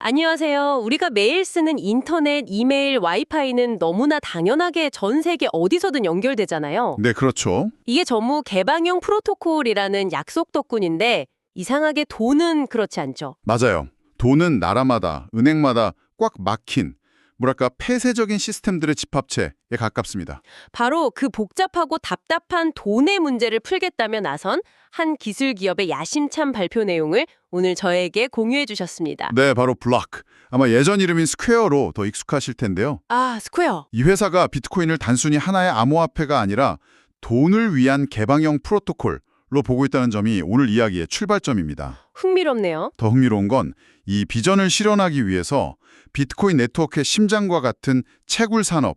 안녕하세요. 우리가 매일 쓰는 인터넷, 이메일, 와이파이는 너무나 당연하게 전 세계 어디서든 연결되잖아요. 네, 그렇죠. 이게 전부 개방형 프로토콜이라는 약속 덕분인데 이상하게 돈은 그렇지 않죠. 맞아요. 돈은 나라마다, 은행마다 꽉 막힌, 뭐랄까 폐쇄적인 시스템들의 집합체에 가깝습니다. 바로 그 복잡하고 답답한 돈의 문제를 풀겠다며 나선 한 기술 기업의 야심찬 발표 내용을 오늘 저에게 공유해 주셨습니다. 네, 바로 블록. 아마 예전 이름인 스퀘어로 더 익숙하실 텐데요. 아, 스퀘어. 이 회사가 비트코인을 단순히 하나의 암호화폐가 아니라 돈을 위한 개방형 프로토콜로 보고 있다는 점이 오늘 이야기의 출발점입니다. 흥미롭네요. 더 흥미로운 건 이 비전을 실현하기 위해서 비트코인 네트워크의 심장과 같은 채굴 산업,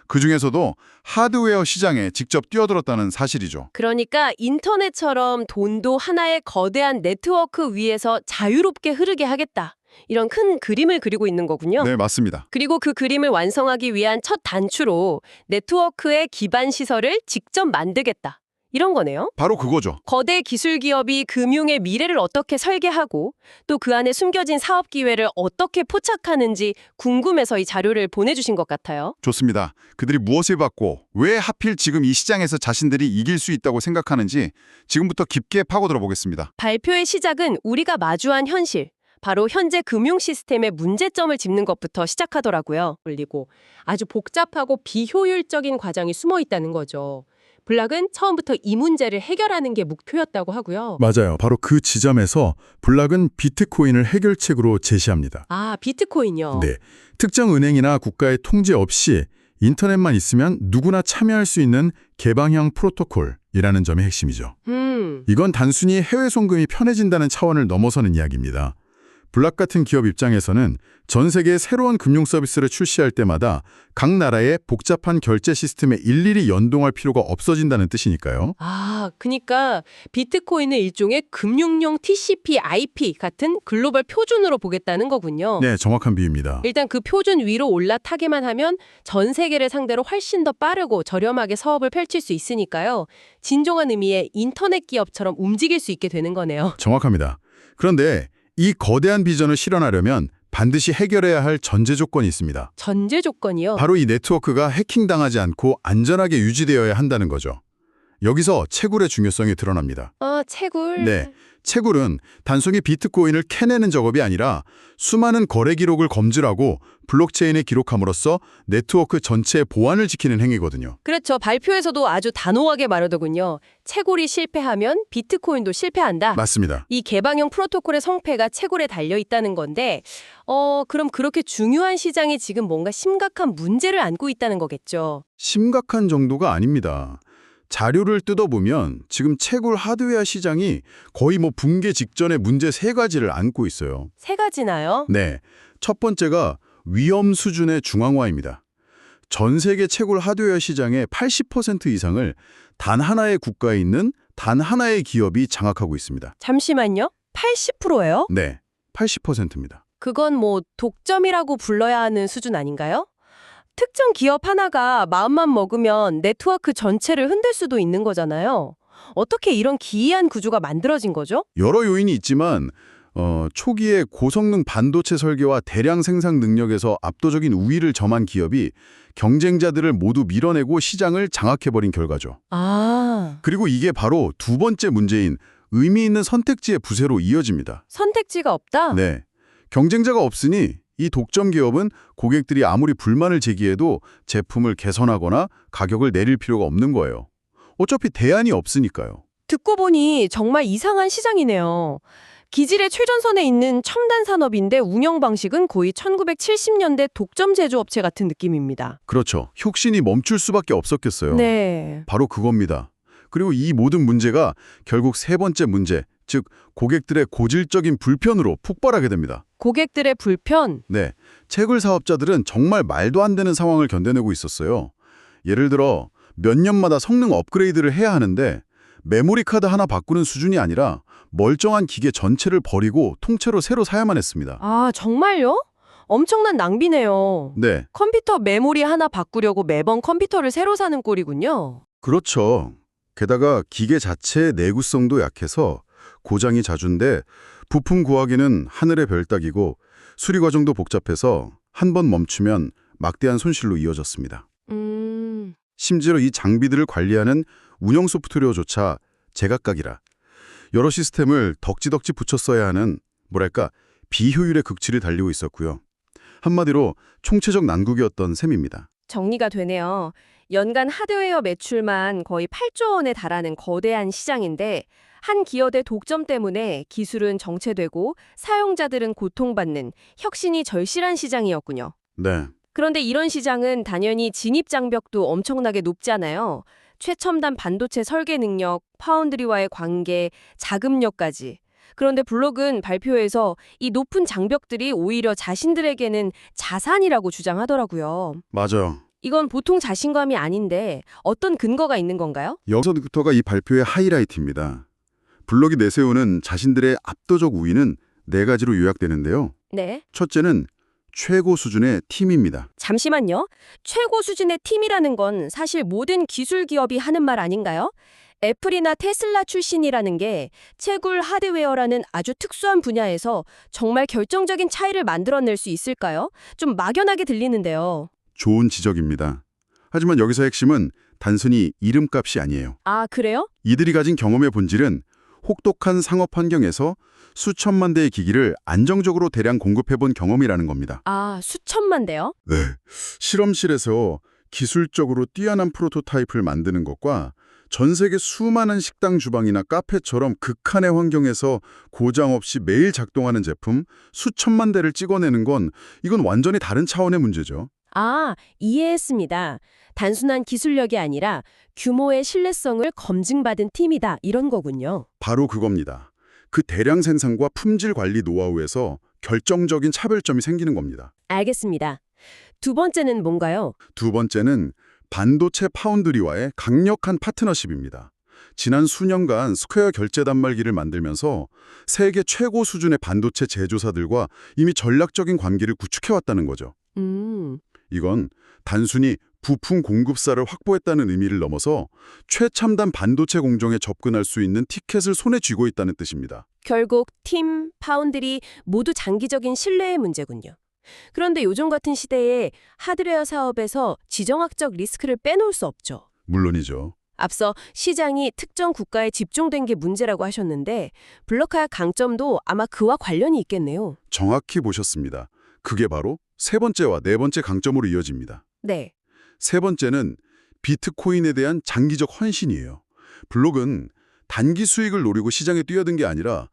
그중에서도 하드웨어 시장에 직접 뛰어들었다는 사실이죠. 그러니까 인터넷처럼 돈도 하나의 거대한 네트워크 위에서 자유롭게 흐르게 하겠다. 이런 큰 그림을 그리고 있는 거군요. 네, 맞습니다. 그리고 그 그림을 완성하기 위한 첫 단추로 네트워크의 기반 시설을 직접 만들겠다. 이런 거네요. 바로 그거죠. 거대 기술 기업이 금융의 미래를 어떻게 설계하고 또 그 안에 숨겨진 사업 기회를 어떻게 포착하는지 궁금해서 이 자료를 보내주신 것 같아요. 좋습니다. 그들이 무엇을 받고 왜 하필 지금 이 시장에서 자신들이 이길 수 있다고 생각하는지 지금부터 깊게 파고들어 보겠습니다. 발표의 시작은 우리가 마주한 현실, 바로 현재 금융 시스템의 문제점을 짚는 것부터 시작하더라고요. 그리고 아주 복잡하고 비효율적인 과정이 숨어 있다는 거죠. 블락은 처음부터 이 문제를 해결하는 게 목표였다고 하고요. 맞아요. 바로 그 지점에서 블락은 비트코인을 해결책으로 제시합니다. 아, 비트코인요? 네, 특정 은행이나 국가의 통제 없이 인터넷만 있으면 누구나 참여할 수 있는 개방형 프로토콜이라는 점이 핵심이죠. 이건 단순히 해외 송금이 편해진다는 차원을 넘어서는 이야기입니다. 블락 같은 기업 입장에서는 전 세계의 새로운 금융 서비스를 출시할 때마다 각 나라의 복잡한 결제 시스템에 일일이 연동할 필요가 없어진다는 뜻이니까요. 아, 그러니까 비트코인을 일종의 금융용 TCP/IP 같은 글로벌 표준으로 보겠다는 거군요. 네, 정확한 비유입니다. 일단 그 표준 위로 올라타기만 하면 전 세계를 상대로 훨씬 더 빠르고 저렴하게 사업을 펼칠 수 있으니까요. 진정한 의미의 인터넷 기업처럼 움직일 수 있게 되는 거네요. 정확합니다. 그런데 이 거대한 비전을 실현하려면 반드시 해결해야 할 전제 조건이 있습니다. 전제 조건이요? 바로 이 네트워크가 해킹당하지 않고 안전하게 유지되어야 한다는 거죠. 여기서 채굴의 중요성이 드러납니다. 아, 채굴. 네, 채굴은 단순히 비트코인을 캐내는 작업이 아니라 수많은 거래 기록을 검증하고 블록체인에 기록함으로써 네트워크 전체의 보안을 지키는 행위거든요. 그렇죠. 발표에서도 아주 단호하게 말하더군요. 채굴이 실패하면 비트코인도 실패한다. 맞습니다. 이 개방형 프로토콜의 성패가 채굴에 달려 있다는 건데, 그럼 그렇게 중요한 시장이 지금 뭔가 심각한 문제를 안고 있다는 거겠죠. 심각한 정도가 아닙니다. 자료를 뜯어보면 지금 채굴 하드웨어 시장이 거의 붕괴 직전의 문제 3가지를 안고 있어요. 3가지나요? 네, 첫 번째가 위험 수준의 중앙화입니다. 전 세계 채굴 하드웨어 시장의 80% 이상을 단 하나의 국가에 있는 단 하나의 기업이 장악하고 있습니다. 잠시만요. 80%예요? 네, 80%입니다. 그건 독점이라고 불러야 하는 수준 아닌가요? 특정 기업 하나가 마음만 먹으면 네트워크 전체를 흔들 수도 있는 거잖아요. 어떻게 이런 기이한 구조가 만들어진 거죠? 여러 요인이 있지만 초기에 고성능 반도체 설계와 대량 생산 능력에서 압도적인 우위를 점한 기업이 경쟁자들을 모두 밀어내고 시장을 장악해버린 결과죠. 아, 그리고 이게 바로 두 번째 문제인 의미 있는 선택지의 부재로 이어집니다. 선택지가 없다? 네, 경쟁자가 없으니 이 독점 기업은 고객들이 아무리 불만을 제기해도 제품을 개선하거나 가격을 내릴 필요가 없는 거예요. 어차피 대안이 없으니까요. 듣고 보니 정말 이상한 시장이네요. 기질의 최전선에 있는 첨단 산업인데 운영 방식은 거의 1970년대 독점 제조업체 같은 느낌입니다. 그렇죠. 혁신이 멈출 수밖에 없었겠어요. 네. 바로 그겁니다. 그리고 이 모든 문제가 결국 세 번째 문제, 즉 고객들의 고질적인 불편으로 폭발하게 됩니다. 고객들의 불편. 네, 채굴 사업자들은 정말 말도 안 되는 상황을 견뎌내고 있었어요. 예를 들어 몇 년마다 성능 업그레이드를 해야 하는데 메모리 카드 하나 바꾸는 수준이 아니라 멀쩡한 기계 전체를 버리고 통째로 새로 사야만 했습니다. 아, 정말요? 엄청난 낭비네요. 네, 컴퓨터 메모리 하나 바꾸려고 매번 컴퓨터를 새로 사는 꼴이군요. 그렇죠. 게다가 기계 자체의 내구성도 약해서 고장이 잦은데 부품 구하기는 하늘의 별 따기고 수리 과정도 복잡해서 한 번 멈추면 막대한 손실로 이어졌습니다. 심지어 이 장비들을 관리하는 운영 소프트웨어조차 제각각이라 여러 시스템을 덕지덕지 붙여 써야 하는 뭐랄까 비효율의 극치를 달리고 있었고요. 한마디로 총체적 난국이었던 셈입니다. 정리가 되네요. 연간 하드웨어 매출만 거의 8조 원에 달하는 거대한 시장인데 한 기업의 독점 때문에 기술은 정체되고 사용자들은 고통받는 혁신이 절실한 시장이었군요. 네, 그런데 이런 시장은 당연히 진입 장벽도 엄청나게 높잖아요. 최첨단 반도체 설계 능력, 파운드리와의 관계, 자금력까지. 그런데 블록은 발표에서 이 높은 장벽들이 오히려 자신들에게는 자산이라고 주장하더라고요. 맞아요. 이건 보통 자신감이 아닌데 어떤 근거가 있는 건가요? 여기서부터가 이 발표의 하이라이트입니다. 블록이 내세우는 자신들의 압도적 우위는 4가지로 요약되는데요. 네. 첫째는 최고 수준의 팀입니다. 잠시만요. 최고 수준의 팀이라는 건 사실 모든 기술 기업이 하는 말 아닌가요? 애플이나 테슬라 출신이라는 게 채굴 하드웨어라는 아주 특수한 분야에서 정말 결정적인 차이를 만들어낼 수 있을까요? 좀 막연하게 들리는데요. 좋은 지적입니다. 하지만 여기서 핵심은 단순히 이름값이 아니에요. 아, 그래요? 이들이 가진 경험의 본질은 혹독한 상업 환경에서 수천만 대의 기기를 안정적으로 대량 공급해본 경험이라는 겁니다. 아, 수천만 대요? 네, 실험실에서 기술적으로 뛰어난 프로토타입을 만드는 것과 전 세계 수많은 식당 주방이나 카페처럼 극한의 환경에서 고장 없이 매일 작동하는 제품 수천만 대를 찍어내는 건 이건 완전히 다른 차원의 문제죠. 아, 이해했습니다. 단순한 기술력이 아니라 규모의 신뢰성을 검증받은 팀이다, 이런 거군요. 바로 그겁니다. 그 대량 생산과 품질 관리 노하우에서 결정적인 차별점이 생기는 겁니다. 알겠습니다. 두 번째는 뭔가요? 두 번째는 반도체 파운드리와의 강력한 파트너십입니다. 지난 수년간 스퀘어 결제 단말기를 만들면서 세계 최고 수준의 반도체 제조사들과 이미 전략적인 관계를 구축해왔다는 거죠. 이건 단순히 부품 공급사를 확보했다는 의미를 넘어서 최첨단 반도체 공정에 접근할 수 있는 티켓을 손에 쥐고 있다는 뜻입니다. 결국 팀, 파운드리 모두 장기적인 신뢰의 문제군요. 그런데 요즘 같은 시대에 하드웨어 사업에서 지정학적 리스크를 빼놓을 수 없죠. 물론이죠. 앞서 시장이 특정 국가에 집중된 게 문제라고 하셨는데 블록하야 강점도 아마 그와 관련이 있겠네요. 정확히 보셨습니다. 그게 바로 세 번째와 네 번째 강점으로 이어집니다. 네. 세 번째는 비트코인에 대한 장기적 헌신이에요. 블록은 단기 수익을 노리고 시장에 뛰어든 게 아니라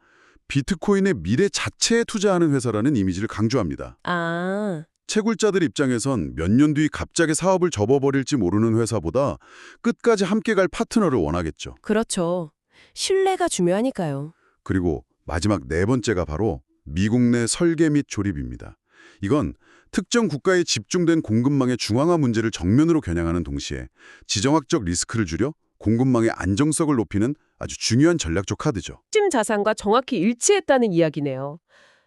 비트코인의 미래 자체에 투자하는 회사라는 이미지를 강조합니다. 아, 채굴자들 입장에선 몇 년 뒤 갑자기 사업을 접어버릴지 모르는 회사보다 끝까지 함께 갈 파트너를 원하겠죠. 그렇죠. 신뢰가 중요하니까요. 그리고 마지막 네 번째가 바로 미국 내 설계 및 조립입니다. 이건 특정 국가에 집중된 공급망의 중앙화 문제를 정면으로 겨냥하는 동시에 지정학적 리스크를 줄여 공급망의 안정성을 높이는 아주 중요한 전략적 카드죠. 핵심 자산과 정확히 일치했다는 이야기네요.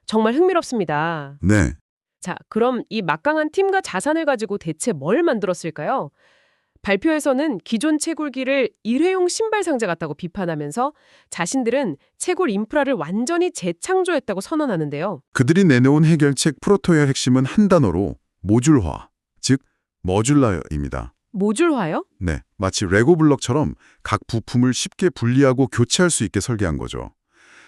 정말 흥미롭습니다. 네. 자, 그럼 이 막강한 팀과 자산을 가지고 대체 뭘 만들었을까요? 발표에서는 기존 채굴기를 일회용 신발 상자 같다고 비판하면서 자신들은 채굴 인프라를 완전히 재창조했다고 선언하는데요. 그들이 내놓은 해결책 프로토의 핵심은 한 단어로 모듈화, 즉 머듈라입니다. 모듈화요? 네, 마치 레고 블럭처럼 각 부품을 쉽게 분리하고 교체할 수 있게 설계한 거죠.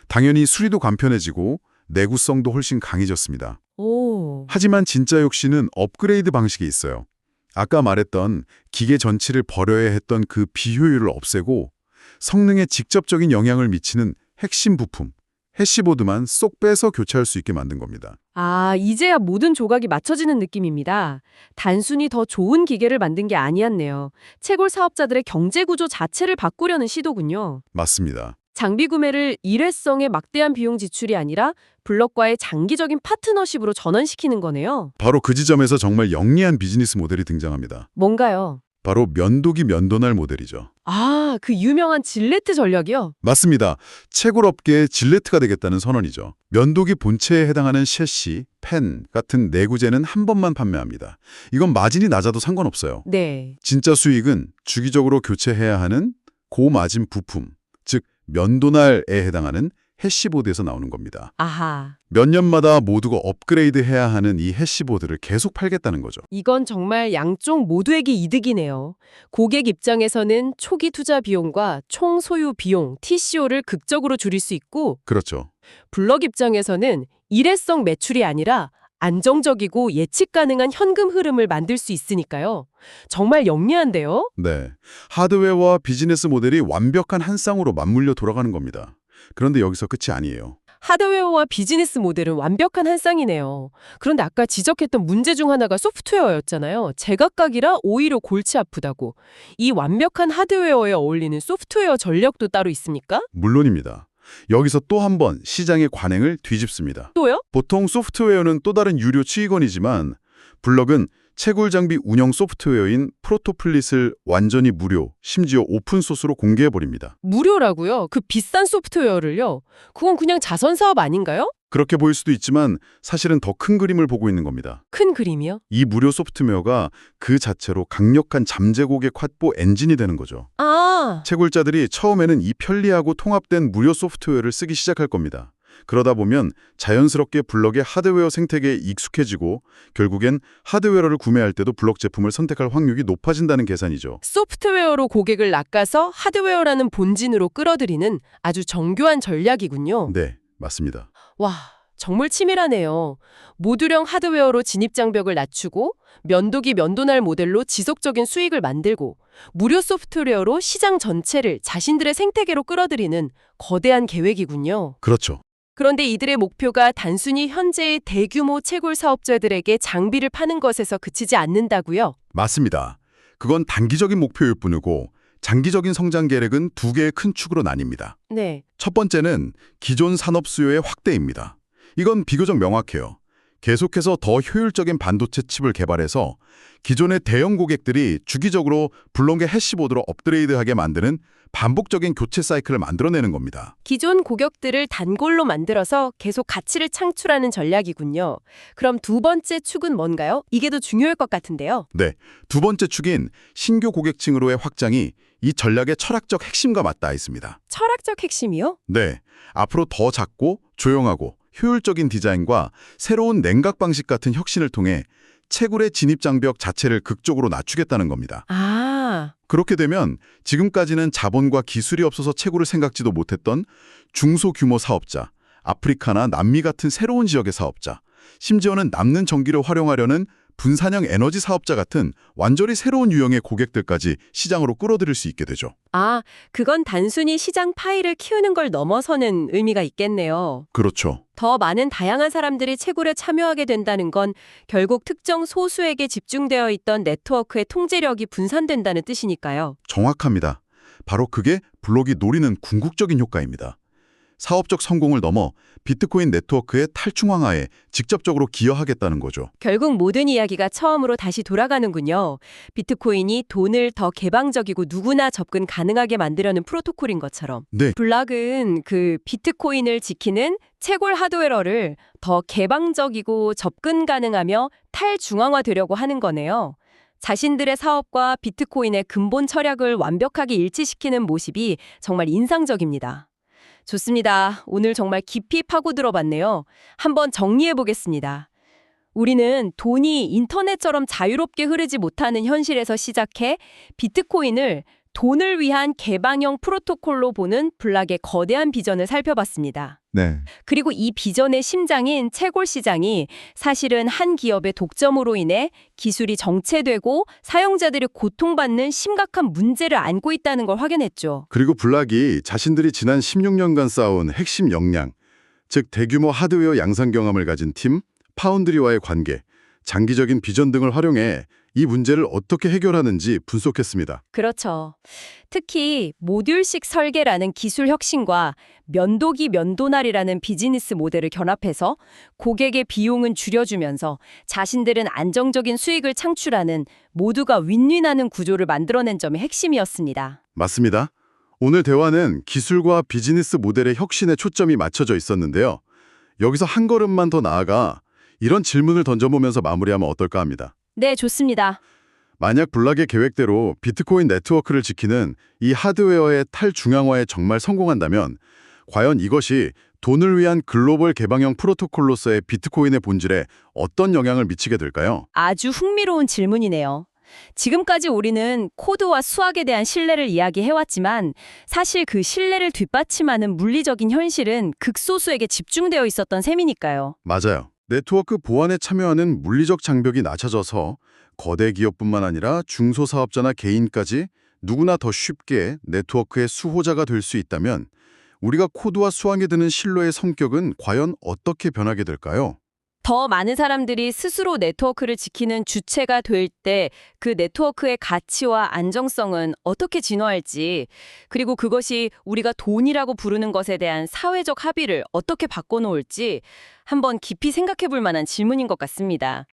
당연히 수리도 간편해지고 내구성도 훨씬 강해졌습니다. 오, 하지만 진짜 욕심은 업그레이드 방식에 있어요. 아까 말했던 기계 전치를 버려야 했던 그 비효율을 없애고 성능에 직접적인 영향을 미치는 핵심 부품, 해시보드만 쏙 빼서 교체할 수 있게 만든 겁니다. 아, 이제야 모든 조각이 맞춰지는 느낌입니다. 단순히 더 좋은 기계를 만든 게 아니었네요. 채굴 사업자들의 경제 구조 자체를 바꾸려는 시도군요. 맞습니다. 장비 구매를 일회성의 막대한 비용 지출이 아니라 블록과의 장기적인 파트너십으로 전환시키는 거네요. 바로 그 지점에서 정말 영리한 비즈니스 모델이 등장합니다. 뭔가요? 바로 면도기 면도날 모델이죠. 아, 그 유명한 질레트 전략이요? 맞습니다. 채굴업계의 질레트가 되겠다는 선언이죠. 면도기 본체에 해당하는 셰시, 펜 같은 내구재는 한 번만 판매합니다. 이건 마진이 낮아도 상관없어요. 네. 진짜 수익은 주기적으로 교체해야 하는 고마진 부품, 즉 면도날에 해당하는 해시보드에서 나오는 겁니다. 아하, 몇 년마다 모두가 업그레이드해야 하는 이 해시보드를 계속 팔겠다는 거죠. 이건 정말 양쪽 모두에게 이득이네요. 고객 입장에서는 초기 투자 비용과 총 소유 비용, TCO를 극적으로 줄일 수 있고, 그렇죠. 블럭 입장에서는 일회성 매출이 아니라 안정적이고 예측 가능한 현금 흐름을 만들 수 있으니까요. 정말 영리한데요? 네. 하드웨어와 비즈니스 모델이 완벽한 한 쌍으로 맞물려 돌아가는 겁니다. 그런데 여기서 끝이 아니에요. 하드웨어와 비즈니스 모델은 완벽한 한 쌍이네요. 그런데 아까 지적했던 문제 중 하나가 소프트웨어였잖아요. 제각각이라 오히려 골치 아프다고. 이 완벽한 하드웨어에 어울리는 소프트웨어 전략도 따로 있습니까? 물론입니다. 여기서 또 한 번 시장의 관행을 뒤집습니다. 또요? 보통 소프트웨어는 또 다른 유료 취익원이지만 블럭은 채굴 장비 운영 소프트웨어인 프로토플릿을 완전히 무료, 심지어 오픈소스로 공개해버립니다. 무료라고요? 그 비싼 소프트웨어를요? 그건 그냥 자선 사업 아닌가요? 그렇게 보일 수도 있지만 사실은 더 큰 그림을 보고 있는 겁니다. 큰 그림이요? 이 무료 소프트웨어가 그 자체로 강력한 잠재 고객 확보 엔진이 되는 거죠. 아, 채굴자들이 처음에는 이 편리하고 통합된 무료 소프트웨어를 쓰기 시작할 겁니다. 그러다 보면 자연스럽게 블럭의 하드웨어 생태계에 익숙해지고 결국엔 하드웨어를 구매할 때도 블럭 제품을 선택할 확률이 높아진다는 계산이죠. 소프트웨어로 고객을 낚아서 하드웨어라는 본진으로 끌어들이는 아주 정교한 전략이군요. 네, 맞습니다. 와, 정말 치밀하네요. 모듈형 하드웨어로 진입장벽을 낮추고 면도기 면도날 모델로 지속적인 수익을 만들고 무료 소프트웨어로 시장 전체를 자신들의 생태계로 끌어들이는 거대한 계획이군요. 그렇죠. 그런데 이들의 목표가 단순히 현재의 대규모 채굴 사업자들에게 장비를 파는 것에서 그치지 않는다고요? 맞습니다. 그건 단기적인 목표일 뿐이고 장기적인 성장 계획은 두 개의 큰 축으로 나뉩니다. 네. 첫 번째는 기존 산업 수요의 확대입니다. 이건 비교적 명확해요. 계속해서 더 효율적인 반도체 칩을 개발해서 기존의 대형 고객들이 주기적으로 블록의 해시보드로 업그레이드하게 만드는 반복적인 교체 사이클을 만들어내는 겁니다. 기존 고객들을 단골로 만들어서 계속 가치를 창출하는 전략이군요. 그럼 두 번째 축은 뭔가요? 이게 더 중요할 것 같은데요. 네, 두 번째 축인 신규 고객층으로의 확장이 이 전략의 철학적 핵심과 맞닿아 있습니다. 철학적 핵심이요? 네, 앞으로 더 작고 조용하고 효율적인 디자인과 새로운 냉각 방식 같은 혁신을 통해 채굴의 진입 장벽 자체를 극적으로 낮추겠다는 겁니다. 아, 그렇게 되면 지금까지는 자본과 기술이 없어서 채굴을 생각지도 못했던 중소규모 사업자, 아프리카나 남미 같은 새로운 지역의 사업자, 심지어는 남는 전기를 활용하려는 분산형 에너지 사업자 같은 완전히 새로운 유형의 고객들까지 시장으로 끌어들일 수 있게 되죠. 아, 그건 단순히 시장 파이를 키우는 걸 넘어서는 의미가 있겠네요. 그렇죠. 더 많은 다양한 사람들이 채굴에 참여하게 된다는 건 결국 특정 소수에게 집중되어 있던 네트워크의 통제력이 분산된다는 뜻이니까요. 정확합니다. 바로 그게 블록이 노리는 궁극적인 효과입니다. 사업적 성공을 넘어 비트코인 네트워크의 탈중앙화에 직접적으로 기여하겠다는 거죠. 결국 모든 이야기가 처음으로 다시 돌아가는군요. 비트코인이 돈을 더 개방적이고 누구나 접근 가능하게 만들려는 프로토콜인 것처럼. 네, 블락은 그 비트코인을 지키는 채굴 하드웨어를 더 개방적이고 접근 가능하며 탈중앙화되려고 하는 거네요. 자신들의 사업과 비트코인의 근본 철학을 완벽하게 일치시키는 모습이 정말 인상적입니다. 좋습니다. 오늘 정말 깊이 파고들어봤네요. 한번 정리해보겠습니다. 우리는 돈이 인터넷처럼 자유롭게 흐르지 못하는 현실에서 시작해 비트코인을 돈을 위한 개방형 프로토콜로 보는 블락의 거대한 비전을 살펴봤습니다. 네. 그리고 이 비전의 심장인 채굴 시장이 사실은 한 기업의 독점으로 인해 기술이 정체되고 사용자들이 고통받는 심각한 문제를 안고 있다는 걸 확인했죠. 그리고 블락이 자신들이 지난 16년간 쌓아온 핵심 역량, 즉 대규모 하드웨어 양산 경험을 가진 팀, 파운드리와의 관계, 장기적인 비전 등을 활용해 이 문제를 어떻게 해결하는지 분석했습니다. 그렇죠. 특히 모듈식 설계라는 기술 혁신과 면도기 면도날이라는 비즈니스 모델을 결합해서 고객의 비용은 줄여주면서 자신들은 안정적인 수익을 창출하는 모두가 윈윈하는 구조를 만들어낸 점이 핵심이었습니다. 맞습니다. 오늘 대화는 기술과 비즈니스 모델의 혁신에 초점이 맞춰져 있었는데요. 여기서 한 걸음만 더 나아가 이런 질문을 던져보면서 마무리하면 어떨까 합니다. 네, 좋습니다. 만약 블락의 계획대로 비트코인 네트워크를 지키는 이 하드웨어의 탈중앙화에 정말 성공한다면 과연 이것이 돈을 위한 글로벌 개방형 프로토콜로서의 비트코인의 본질에 어떤 영향을 미치게 될까요? 아주 흥미로운 질문이네요. 지금까지 우리는 코드와 수학에 대한 신뢰를 이야기해왔지만 사실 그 신뢰를 뒷받침하는 물리적인 현실은 극소수에게 집중되어 있었던 셈이니까요. 맞아요. 네트워크 보안에 참여하는 물리적 장벽이 낮아져서 거대 기업뿐만 아니라 중소사업자나 개인까지 누구나 더 쉽게 네트워크의 수호자가 될 수 있다면 우리가 코드와 수학에 드는 신뢰의 성격은 과연 어떻게 변하게 될까요? 더 많은 사람들이 스스로 네트워크를 지키는 주체가 될 때 그 네트워크의 가치와 안정성은 어떻게 진화할지, 그리고 그것이 우리가 돈이라고 부르는 것에 대한 사회적 합의를 어떻게 바꿔놓을지 한번 깊이 생각해 볼 만한 질문인 것 같습니다.